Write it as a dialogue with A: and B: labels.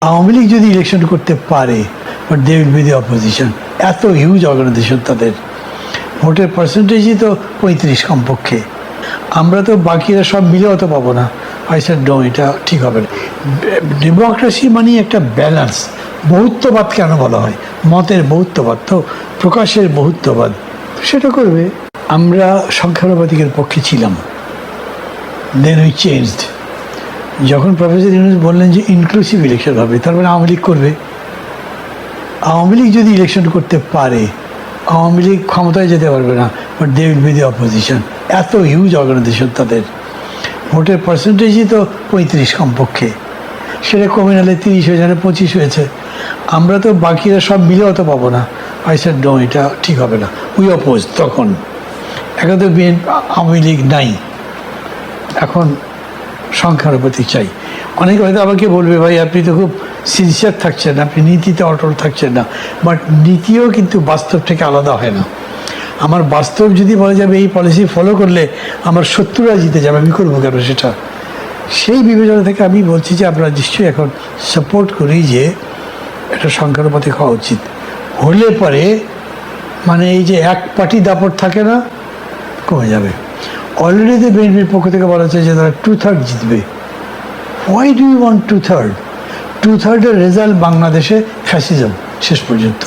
A: আওয়ামী লীগ যদি ইলেকশন করতে পারে, but they will be the opposition. এত হিউজ অর্গানাইজেশন তাদের, ভোটের পার্সেন্টেজই তো 35 কমপক্ষে। আমরা তো বাকিরা সব মিলে অত পাবো না। আই সেড নো, এটা ঠিক হবে না। ডেমোক্রেসি মানে একটা ব্যালেন্স। বহুত্ববাদ কেন বলা হয়? মতের বহুত্ববাদ, তো প্রকাশের বহুত্ববাদ, সেটা করবে। আমরা সংখ্যানুপাতিকের পক্ষে ছিলাম, দেন উই চেঞ্জড। যখন প্রফেসর ইউনূস বললেন যে ইনক্লুসিভ ইলেকশন হবে, তার মানে আওয়ামী লীগ করবে। আওয়ামী লীগ যদি ইলেকশন করতে পারে, আওয়ামী লীগ ক্ষমতায় যেতে পারবে না, but they will be the opposition. এত হিউজ অর্গানাইজেশন তাদের, ভোটের পার্সেন্টেজই তো 35 কমপক্ষে। সেটা কমে নালে 30 হয়ে যায়, 25 হয়েছে। আমরা তো বাকিরা সব মিলে অত পাবো না। আই সেড নো, এটা ঠিক হবে না। We oppose. তখন এখন তো আওয়ামী লীগ নাই, এখন সংখ্যানুপাতিক চাই। অনেকে হয়তো আমাকে বলবে, ভাই আপনি তো খুব সিনসিয়ার থাকছেন, আপনি নীতিতে অটল থাকছেন না। বাট নীতিও কিন্তু বাস্তব থেকে আলাদা হয় না। আমার বাস্তব যদি বলা যাবে এই পলিসি ফলো করলে আমার শত্রুরা জিতে যাবে, আমি করবো কেন সেটা? সেই বিবেচনা থেকে আমি বলছি যে আমরা নিশ্চয়ই এখন সাপোর্ট করি যে একটা সংখ্যানুপাতিক হওয়া উচিত। হলে পরে মানে এই যে এক পার্টি দাপট থাকে না, কমে যাবে। অলরেডি বিএনপির পক্ষ থেকে বলা হচ্ছে যে তারা 2/3 জিতবে। Why do you want 2/3? 2/3 result বাংলাদেশে ফ্যাসিজম শেষ পর্যন্ত।